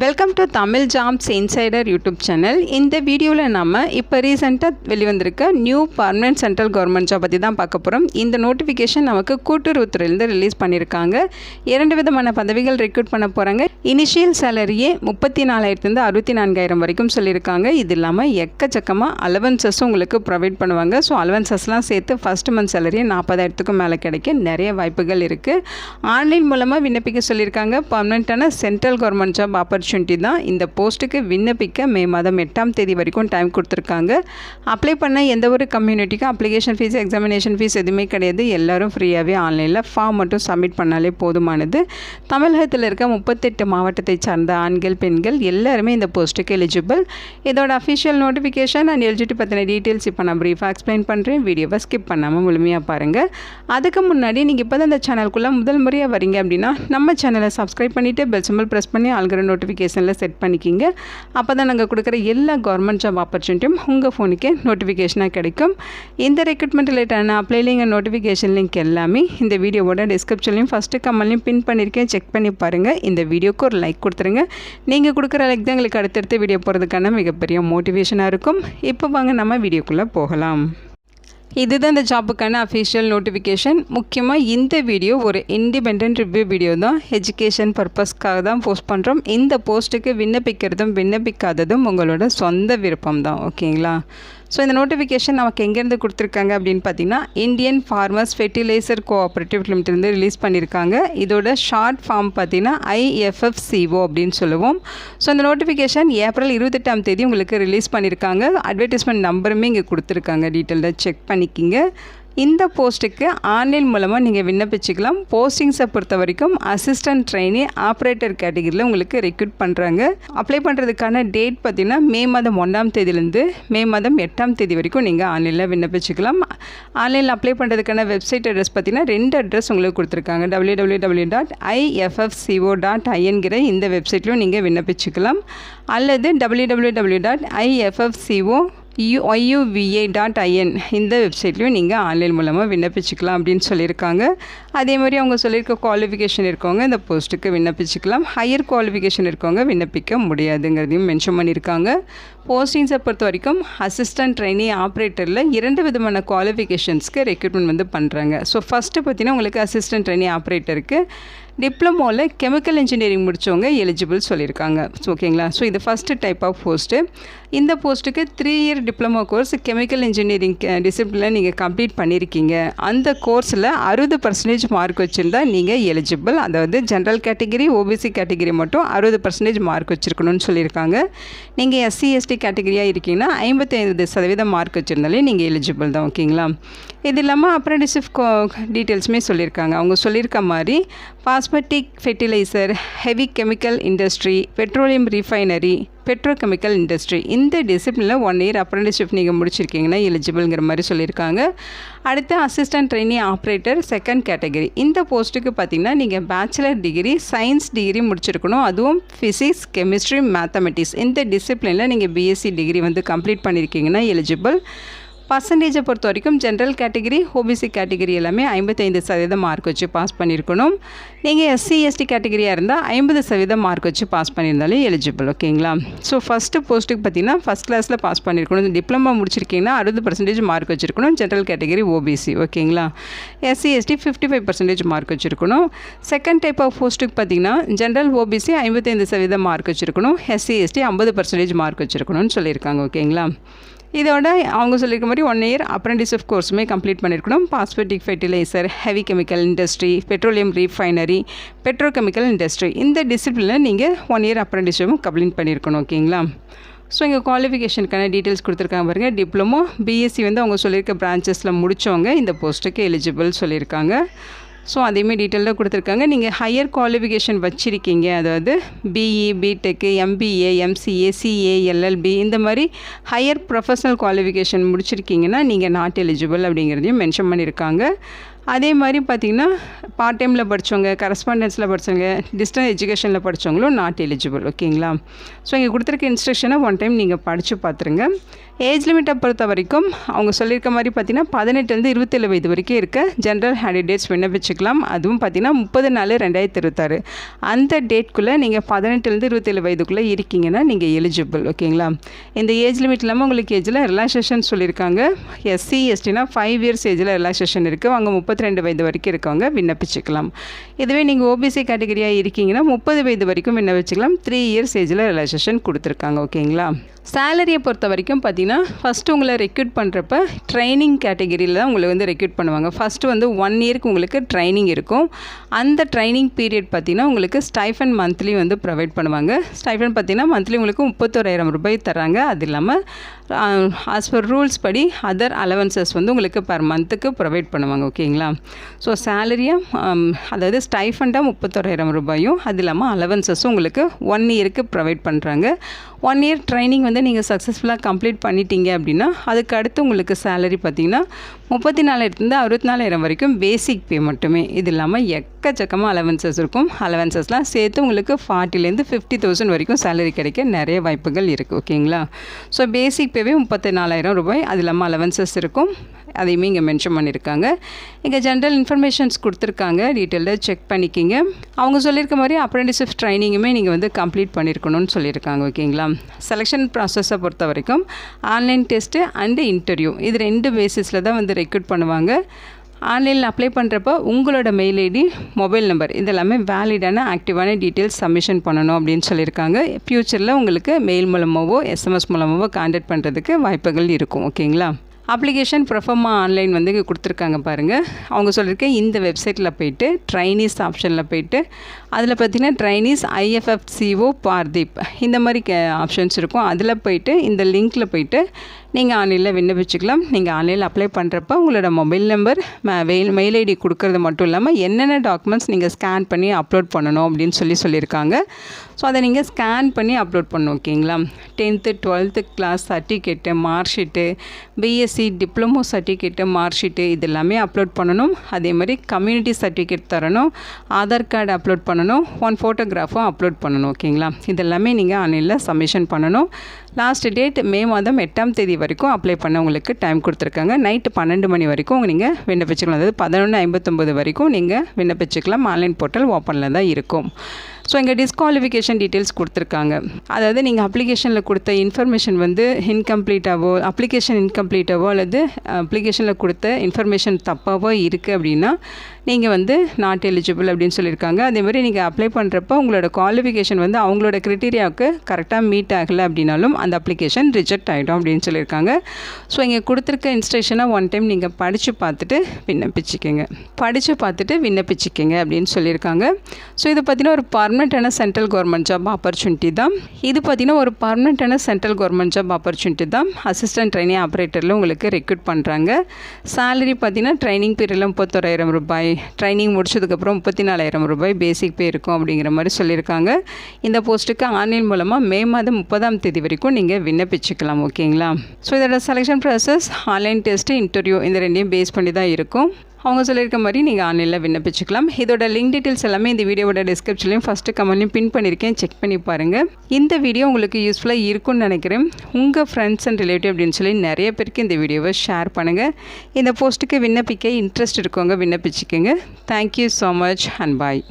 Welcome to Tamil jobs insider YouTube channel. இந்த வீடியோவில் நம்ம இப்போ ரீசெண்டாக வெளிவந்திருக்க new permanent central government job பற்றி தான் பார்க்க போகிறோம். இந்த நோட்டிஃபிகேஷன் நமக்கு கூட்டுறவுத்துறையிலேருந்து ரிலீஸ் பண்ணியிருக்காங்க. 2 விதமான பதவிகள் ரெக்ரூட் பண்ண போகிறாங்க. இனிஷியல் சேலரியே 34,000 64,000 வரைக்கும் சொல்லியிருக்காங்க. இது இல்லாமல் எக்கச்சக்கமாக அலவன்சஸும் உங்களுக்கு ப்ரொவைட் பண்ணுவாங்க. ஸோ அலவன்சஸ்லாம் சேர்த்து ஃபஸ்ட் மந்த் சேலரியே 40,000க்கும் மேலே கிடைக்க நிறைய வாய்ப்புகள் இருக்குது. ஆன்லைன் மூலமாக விண்ணப்பிக்க சொல்லியிருக்காங்க. பர்மனெண்ட்டான சென்ட்ரல் கவர்மெண்ட் ஜாப் ஆப்பர்ச்சுனிட்டி தான். இந்த போஸ்ட்டுக்கு விண்ணப்பிக்க மே மாதம் 8ஆம் தேதி வரைக்கும் டைம் கொடுத்துருக்காங்க. அப்ளை பண்ண எந்த ஒரு கம்யூனிட்டிக்கும் அப்ளிகேஷன் ஃபீஸ், எக்ஸாமினேஷன் ஃபீஸ் எதுவுமே கிடையாது. எல்லோரும் ஃப்ரீயாகவே ஆன்லைனில் ஃபார்ம் மட்டும் சப்மிட் பண்ணாலே போதுமானது. தமிழகத்தில் இருக்க 38 மாவட்டத்தை சார்ந்த ஆண்கள், பெண்கள் எல்லாருமே இந்த போஸ்ட்டுக்கு எலிஜிபிள். இதோட அஃபிஷியல் நோட்டிஃபிகேஷன் அண்ட் எலிஜிபிலிட்டி பற்றின டீட்டெயில்ஸ் இப்போ நான் ப்ரீஃபாக எக்ஸ்பிளைன் பண்ணுறேன். வீடியோவை ஸ்கிப் பண்ணாமல் முழுமையாக பாருங்கள். அதுக்கு முன்னாடி நீங்கள் இப்போ தான் இந்த சேனலுக்குள்ளே முதல் முறையாக வரீங்க அப்படின்னா நம்ம சேனலை சப்ஸ்கிரைப் பண்ணிவிட்டு பெல் சிம்பல் ப்ரெஸ் பண்ணி ஆல்கிற நோட்டிஃபிகேஷனில் செட் பண்ணிக்கிங்க. அப்போ தான் நாங்கள் கொடுக்குற எல்லா கவர்மெண்ட் ஜாப் ஆப்பர்ச்சுனிட்டியும் உங்கள் ஃபோனுக்கே நோட்டிஃபிகேஷனாக கிடைக்கும். இந்த ரெக்ரூட்மெண்ட் ரிலேட்டான apply link and notification link எல்லாமே இந்த வீடியோவோட டிஸ்கிரிப்ஷன்லையும் ஃபஸ்ட்டு கமெண்ட்லையும் பின் பண்ணியிருக்கேன். செக் பண்ணி பாருங்கள். இந்த வீடியோக்கு ஒரு லைக் கொடுத்துருங்க. நீங்கள் கொடுக்குற லைக் தான் எங்களுக்கு அடுத்தடுத்து வீடியோ போகிறதுக்கான மிகப்பெரிய மோட்டிவேஷனாக இருக்கும். இப்போ வாங்க நம்ம வீடியோக்குள்ளே போகலாம். இதுதான் இந்த ஜாப்புக்கான அஃபிஷியல் நோட்டிஃபிகேஷன். முக்கியமாக இந்த வீடியோ ஒரு இண்டிபெண்ட் ரிவ்யூ வீடியோ தான். எஜுகேஷன் பர்பஸ்க்காக தான் போஸ்ட் பண்ணுறோம். இந்த போஸ்ட்டுக்கு விண்ணப்பிக்கிறதும் விண்ணப்பிக்காததும் உங்களோட சொந்த விருப்பம் தான். ஓகேங்களா? ஸோ இந்த நோட்டிஃபிகேஷன் நமக்கு எங்கேருந்து கொடுத்துருக்காங்க அப்படின்னு பார்த்தீங்கன்னா இந்தியன் ஃபார்மர்ஸ் ஃபெர்டிலைசர் கோஆப்ரேட்டிவ் லிமிட்டிலேருந்து ரிலீஸ் பண்ணியிருக்காங்க. இதோட ஷார்ட் ஃபார்ம் பார்த்தீங்கன்னா IFFCO அப்படின்னு சொல்லுவோம். ஸோ இந்த நோட்டிஃபிகேஷன் ஏப்ரல் 28ஆம் தேதி உங்களுக்கு ரிலீஸ் பண்ணியிருக்காங்க. அட்வர்டைஸ்மெண்ட் நம்பருமே இங்கே கொடுத்துருக்காங்க. டீட்டெயிலாக செக் பண்ணிக்கிங்க. இந்த போஸ்ட்டுக்கு ஆன்லைன் மூலமாக நீங்கள் விண்ணப்பிச்சுக்கலாம். போஸ்டிங்ஸை பொறுத்த வரைக்கும் அசிஸ்டன்ட் ட்ரெயினி ஆப்ரேட்டர் கேட்டகிரியில் உங்களுக்கு ரெக்ரூட் பண்ணுறாங்க. அப்ளை பண்ணுறதுக்கான டேட் பார்த்திங்கன்னா மே மாதம் 1ஆம் தேதியிலேருந்து மே மாதம் 8ஆம் தேதி வரைக்கும் நீங்கள் ஆன்லைனில் விண்ணப்பிச்சுக்கலாம். ஆன்லைனில் அப்ளை பண்ணுறதுக்கான வெப்சைட் அட்ரஸ் பார்த்திங்கன்னா 2 அட்ரஸ் உங்களுக்கு கொடுத்துருக்காங்க. www.iffco.inங்கிற இந்த வெப்சைட்லையும் நீங்கள் விண்ணப்பிச்சுக்கலாம். அல்லது www.ifFCO.IUVA.in இந்த வெப்சைட்லையும் நீங்கள் ஆன்லைன் மூலமாக விண்ணப்பிச்சுக்கலாம் அப்படின்னு சொல்லியிருக்காங்க. அதே மாதிரி அவங்க சொல்லியிருக்க குவாலிஃபிகேஷன் இருக்கவங்க இந்த போஸ்ட்டுக்கு விண்ணப்பிச்சுக்கலாம். ஹையர் குவாலிஃபிகேஷன் இருக்கவங்க விண்ணப்பிக்க முடியாதுங்கிறதையும் மென்ஷன் பண்ணியிருக்காங்க. போஸ்டிங்ஸை பொறுத்த வரைக்கும் அசிஸ்டன்ட் ட்ரெயினி ஆப்ரேட்டரில் 2 விதமான குவாலிஃபிகேஷன்ஸ்க்கு ரெக்ரூட்மெண்ட் பண்ணுறாங்க. ஸோ ஃபஸ்ட்டு பார்த்தீங்கன்னா உங்களுக்கு அசிஸ்டன்ட் ட்ரெயினி ஆப்ரேட்டருக்கு டிப்ளமோவில் கெமிக்கல் இன்ஜினியரிங் முடித்தவங்க எலிஜிபிள் சொல்லியிருக்காங்க. ஓகேங்களா? ஸோ இது ஃபஸ்ட்டு டைப் ஆஃப் போஸ்ட்டு. இந்த போஸ்ட்டுக்கு 3 year diploma course chemical engineering டிசிப்ளினில் நீங்கள் கம்ப்ளீட் பண்ணியிருக்கீங்க. அந்த கோர்ஸில் 60% மார்க் வச்சுருந்தா நீங்கள் எலிஜிபிள். அதாவது ஜென்ரல் கேட்டகிரி, OBC கேட்டகிரி மட்டும் 60% மார்க் வச்சுருக்கணும்னு சொல்லியிருக்காங்க. நீங்கள் SC ST கேட்டகிரியாக இருக்கீங்கன்னா 55% மார்க் வச்சுருந்தாலே நீங்கள் எலிஜிபிள் தான். ஓகேங்களா? இது இல்லாமல் அப்ரெண்டிஸ்ஷிப் டீட்டெயில்ஸுமே சொல்லியிருக்காங்க. அவங்க சொல்லியிருக்க மாதிரி phosphatic fertiliser, heavy chemical industry, petroleum refinery, petrochemical industry இந்த டிசிப்ளினில் 1 இயர் அப்ரெண்டிஸ்ஷிப் நீங்கள் முடிச்சிருக்கீங்கன்னா எலிஜிபிள்ங்கிற மாதிரி சொல்லியிருக்காங்க. அடுத்து assistant trainee operator second category. இந்த போஸ்ட்டுக்கு பார்த்திங்கன்னா நீங்கள் பேச்சுலர் டிகிரி, சயின்ஸ் டிகிரி முடிச்சிருக்கணும். அதுவும் ஃபிசிக்ஸ், கெமிஸ்ட்ரி, மேத்தமெட்டிக்ஸ் இந்த டிசிப்ளினில் நீங்கள் BSc டிகிரி கம்ப்ளீட் பண்ணியிருக்கீங்கன்னா எலிஜிபிள். பர்சன்டேஜை பொறுத்த வரைக்கும் ஜென்ரல் கேட்டகிரி, OBC கேட்டகிரி எல்லாமே 55% மார்க் வச்சு பாஸ் பண்ணியிருக்கணும். நீங்கள் SC ST கேட்டகிரியாக இருந்தால் 50% மார்க் வச்சு பாஸ் பண்ணியிருந்தாலும் எலிஜிபிள். ஓகேங்களா? ஸோ ஃபஸ்ட்டு போஸ்ட்டுக்கு பார்த்தீங்கன்னா ஃபஸ்ட் கிளாஸில் பாஸ் பண்ணியிருக்கணும். டிப்ளமோ முடிச்சிருக்கீங்கன்னா 60% மார்க் வச்சுருக்கணும். General category, OBC. ஓகேங்களா? SC ST 55% மார்க் வச்சுருக்கணும். செகண்ட் டைப் ஆஃப் போஸ்ட்டுக்கு பார்த்தீங்கன்னா ஜென்ரல் OBC 55% மார்க் வச்சுருக்கணும். SC ST 50% மார்க் வச்சுருக்கணும்னு சொல்லியிருக்காங்க. ஓகேங்களா? இதோட அவங்க சொல்லியிருக்க மாதிரி 1 இயர் அப்ரெண்டிஸ்ஷிப் கோர்ஸுமே கம்ப்ளீட் பண்ணியிருக்கணும். Phosphatic fertiliser, heavy chemical industry, petroleum refinery, petrochemical industry இந்த டிசிப்ளினில் நீங்கள் 1 இயர் அப்ரெண்டிஸ்ஷிப்பும் கம்ப்ளீட் பண்ணியிருக்கணும். ஓகேங்களா? ஸோ இங்கே குவாலிஃபிகேஷனுக்கான டீட்டெயில்ஸ் கொடுத்துருக்காங்க பாருங்கள். டிப்ளமோ, BSc அவங்க சொல்லியிருக்க பிரான்ச்சஸில் முடித்தவங்க இந்த போஸ்ட்டுக்கு எலிஜிபிள் சொல்லியிருக்காங்க. ஸோ அதேமாதிரி டீட்டெயிலாக கொடுத்துருக்காங்க. நீங்கள் ஹையர் குவாலிஃபிகேஷன் வச்சுருக்கீங்க, அதாவது BE, BTech, MBA, MCA, CA, LLB இந்த மாதிரி ஹையர் ப்ரொஃபஷனல் குவாலிஃபிகேஷன் முடிச்சிருக்கீங்கன்னா நீங்கள் நாட் எலிஜிபிள் அப்படிங்கிறதையும் மென்ஷன் பண்ணியிருக்காங்க. அதே மாதிரி பார்த்திங்கன்னா பார்ட் டைமில் படித்தவங்க, கரஸ்பாண்டன்ஸில் படித்தவங்க, டிஸ்டன்ஸ் எஜுகேஷனில் படித்தவங்களும் நாட் எலிஜிபிள். ஓகேங்களா? ஸோ இங்கே கொடுத்துருக்க இன்ஸ்ட்ரக்ஷனை 1 டைம் நீங்கள் படித்து பார்த்துருங்க. ஏஜ் லிமிட்டை பொறுத்த வரைக்கும் அவங்க சொல்லியிருக்க மாதிரி பார்த்திங்கன்னா 18லேருந்து 27 வயது வரைக்கும் இருக்க ஜென்ரல் கேண்டிடேட்ஸ் விண்ணப்பிச்சுக்கலாம். அதுவும் பார்த்திங்கன்னா 30/4/2026 அந்த டேட்குள்ளே நீங்கள் 18லேருந்து 27 வயதுக்குள்ளே இருக்கீங்கன்னா நீங்கள் எலிஜிபிள். ஓகேங்களா. இந்த ஏஜ் லிமிட் இல்லாமல் உங்களுக்கு ஏஜில் ரிலாக்ஸேஷன் சொல்லியிருக்காங்க. எஸ்சி எஸ்டினா 5 இயர்ஸ் ஏஜில் ரிலாக்ஸேஷன் இருக்குது. அவங்க 32 வயது வரைக்கும் இருக்கவங்க விண்ணப்பிச்சுக்கலாம். இதுவே நீங்கள் ஓபிசி கேட்டகரியாக இருக்கீங்கன்னா 30 வயது வரைக்கும் விண்ணப்பிச்சுக்கலாம். 3 இயர்ஸ் ஏஜில் ரிலாக்ஸேஷன் கொடுத்துருக்காங்க. ஓகேங்களா. சேலரியை பொறுத்த வரைக்கும் பார்த்திங்கன்னா ஃபஸ்ட்டு உங்களை ரெக்ரூட் பண்ணுறப்ப ட்ரைனிங் கேட்டகிரியில் தான் உங்களை வந்து ரெக்ரூட் பண்ணுவாங்க. ஃபஸ்ட்டு வந்து 1 இயருக்கு உங்களுக்கு ட்ரைனிங் இருக்கும். அந்த ட்ரைனிங் பீரியட் பார்த்திங்கன்னா உங்களுக்கு ஸ்டைஃபன் மந்த்லி வந்து ப்ரொவைட் பண்ணுவாங்க. ஸ்டைஃபன் பார்த்திங்கன்னா மந்த்லி உங்களுக்கு 31,000 ரூபாய் தராங்க. அது இல்லாமல் ஆஸ் பர் ரூல்ஸ் படி அதர் அலவன்சஸ் வந்து உங்களுக்கு பர் மந்த்துக்கு ப்ரொவைட் பண்ணுவாங்க. ஓகேங்களா. ஸோ சேலரியாக அதாவது ஸ்டைஃபண்டாக 31,000 ரூபாயும் அது இல்லாமல் அலவன்சஸும் உங்களுக்கு 1 இயருக்கு ப்ரொவைட் பண்ணுறாங்க. 1 இயர் ட்ரைனிங் வந்து நீங்கள் சக்ஸஸ்ஃபுல்லாக கம்ப்ளீட் பண்ணிட்டீங்க அப்படின்னா அதுக்கு அடுத்து உங்களுக்கு சேலரி பார்த்திங்கன்னா 34,000 64,000 வரைக்கும் பேசிக் பே மட்டுமே. இது இல்லாமல் எக்கச்சக்கமாக அலவன்சஸ் இருக்கும். அலவன்சஸ்லாம் சேர்த்து உங்களுக்கு 40,000 50,000 வரைக்கும் சேலரி கிடைக்க நிறைய வாய்ப்புகள் இருக்குது. ஓகேங்களா. ஸோ பேசிக் பேவே 34,000 ரூபாய். அது இல்லாமல் அலவன்சஸ் இருக்கும். அதையுமே இங்கே மென்ஷன் பண்ணியிருக்காங்க. இங்கே ஜென்ரல் இன்ஃபர்மேஷன்ஸ் கொடுத்துருக்காங்க. டீட்டெயிலாக செக் பண்ணிக்கிங்க. அவங்க சொல்லியிருக்க மாதிரி அப்ரெண்டிஸ்ஷிப் ட்ரைனிங்குமே நீங்கள் வந்து கம்ப்ளீட் பண்ணியிருக்கணும்னு சொல்லியிருக்காங்க. ஓகேங்களா. செலெக்ஷன் ப்ராசஸை பொறுத்த வரைக்கும் ஆன்லைன் டெஸ்ட்டு அண்டு இன்டர்வியூ இது 2 பேசிஸில் தான் வந்து ரெக்ரூட் பண்ணுவாங்க. ஆன்லைனில் அப்ளை பண்ணுறப்ப உங்களோட மெயில் ஐடி மொபைல் நம்பர் இதெல்லாமே வேலிடான ஆக்டிவான டீட்டெயில்ஸ் சப்மிஷன் பண்ணணும் அப்படின்னு சொல்லியிருக்காங்க. ஃப்யூச்சரில் உங்களுக்கு மெயில் மூலமாகவோ எஸ்எம்எஸ் மூலமாகவோ கான்டாக்ட் பண்ணுறதுக்கு வாய்ப்புகள் இருக்கும். ஓகேங்களா. அப்ளிகேஷன் ப்ரொஃபர்மா ஆன்லைன் வந்து கொடுத்துருக்காங்க பாருங்கள். அவங்க சொல்லியிருக்கேன் இந்த வெப்சைட்டில் போய்ட்டு ட்ரைனீஸ் ஆப்ஷனில் போய்ட்டு அதில் பார்த்திங்கன்னா ட்ரைனீஸ் IFFCO பார்தீப் இந்த மாதிரி ஆப்ஷன்ஸ் இருக்கும். அதில் போய்ட்டு இந்த லிங்க்கில் போய்ட்டு நீங்கள் ஆன்லைனில் விண்ணப்பிச்சுக்கலாம். நீங்கள் ஆன்லைனில் அப்ளை பண்ணுறப்ப உங்களோட மொபைல் நம்பர் மெயில் ஐடி கொடுக்கறது மட்டும் இல்லாமல் என்னென்ன டாக்குமெண்ட்ஸ் நீங்கள் ஸ்கேன் பண்ணி அப்லோட் பண்ணணும் அப்படின்னு சொல்லியிருக்காங்க. ஸோ அதை நீங்கள் ஸ்கேன் பண்ணி அப்லோட் பண்ணணும். ஓகேங்களா. 10th 12th class certificate mark sheet BSc diploma certificate mark sheet இது எல்லாமே அப்லோட் பண்ணணும். அதே மாதிரி கம்யூனிட்டி சர்டிஃபிகேட் தரணும். ஆதார் கார்டு அப்லோட் பண்ணணும். 1 ஃபோட்டோகிராஃபும் அப்லோட் பண்ணணும். ஓகேங்களா. இதெல்லாமே நீங்கள் ஆன்லைனில் சப்மிஷன் பண்ணணும். லாஸ்ட் டேட் மே மாதம் 8ஆம் தேதி வரைக்கும் அப்ளை பண்ண உங்களுக்கு டைம் கொடுத்துருக்காங்க. நைட்டு 12 மணி வரைக்கும் நீங்கள் விண்ணப்பிச்சுக்கலாம். அதாவது 11:59 வரைக்கும் நீங்கள் விண்ணப்பிச்சுக்கலாம். ஆன்லைன் போர்ட்டல் ஓப்பனில் தான் இருக்கும். ஸோ இங்கே டிஸ்குவாலிஃபிகேஷன் டீட்டெயில்ஸ் கொடுத்துருக்காங்க. அதாவது நீங்கள் அப்ளிகேஷனில் கொடுத்த இன்ஃபர்மேஷன் வந்து இன்கம்ப்ளீட்டாவோ அப்ளிகேஷன் இன்கம்ப்ளீட்டாவோ அல்லது அப்ளிகேஷனில் கொடுத்த இன்ஃபர்மேஷன் தப்பாவோ இருக்குது அப்படின்னா நீங்கள் வந்து நாட் எலிஜிபிள் அப்படின்னு சொல்லியிருக்காங்க. அதேமாதிரி நீங்கள் அப்ளை பண்ணுறப்போ உங்களோட குவாலிஃபிகேஷன் வந்து அவங்களோட க்ரைட்டீரியாவுக்கு கரெக்டாக மீட் ஆகலை அப்படின்னாலும் அந்த அப்ளிகேஷன் ரிஜெக்ட் ஆகிடும் அப்படின்னு சொல்லியிருக்காங்க. ஸோ இங்கே கொடுத்துருக்க இன்ஸ்ட்ரக்ஷனை 1 டைம் நீங்கள் படித்து பார்த்துட்டு விண்ணப்பிச்சுக்கோங்க அப்படின்னு சொல்லியிருக்காங்க. ஸோ இது பார்த்திங்கன்னா ஒரு பர்மனெண்ட்டான சென்ட்ரல் கவர்மெண்ட் ஜாப் ஆப்பர்ச்சுனிட்டி தான். இது பார்த்திங்கன்னா ஒரு பர்மனெண்ட்டான சென்ட்ரல் கவர்மெண்ட் ஜாப் ஆப்பர்ச்சுனிட்டி தான். அசிஸ்டன்ட் ட்ரைனிங் ஆப்ரேட்டரில் உங்களுக்கு ரெக்ரூட் பண்ணுறாங்க. சேலரி பார்த்திங்கன்னா ட்ரைனிங் பீரியடில் 31,000 ரூபாய், ட்ரைனிங் முடிச்சதுக்கப்புறம் 34,000 ரூபாய் பேசிக் பே இருக்கும் அப்படிங்கிற மாதிரி சொல்லியிருக்காங்க. இந்த போஸ்ட்டுக்கு ஆன்லைன் மூலமாக மே மாதம் 30ஆம் தேதி வரைக்கும் நீங்கள் விண்ணப்பிச்சுக்கலாம். ஓகேங்களா. ஸோ இதோட selection process online test interview இந்த 2யும் பேஸ் பண்ணி தான் இருக்கும். அவங்க சொல்லியிருக்க மாதிரி நீங்கள் ஆன்லைனில் விண்ணப்பிச்சுக்கலாம். இதோட லிங்க் டீட்டெயில்ஸ் எல்லாமே இந்த வீடியோவோட டிஸ்கிரிப்ஷன்லையும் ஃபஸ்ட்டு கமெண்ட்லையும் பின் பண்ணியிருக்கேன். செக் பண்ணி பாருங்கள். இந்த வீடியோ உங்களுக்கு யூஸ்ஃபுல்லாக இருக்கும்னு நினைக்கிறேன். உங்கள் ஃப்ரெண்ட்ஸ் அண்ட் ரிலேட்டிவ் அப்படின்னு சொல்லி நிறைய பேருக்கு இந்த வீடியோவை ஷேர் பண்ணுங்கள். இந்த போஸ்ட்டுக்கு விண்ணப்பிக்க இன்ட்ரெஸ்ட் இருக்கவங்க விண்ணப்பிச்சுக்கோங்க. Thank you so much and bye.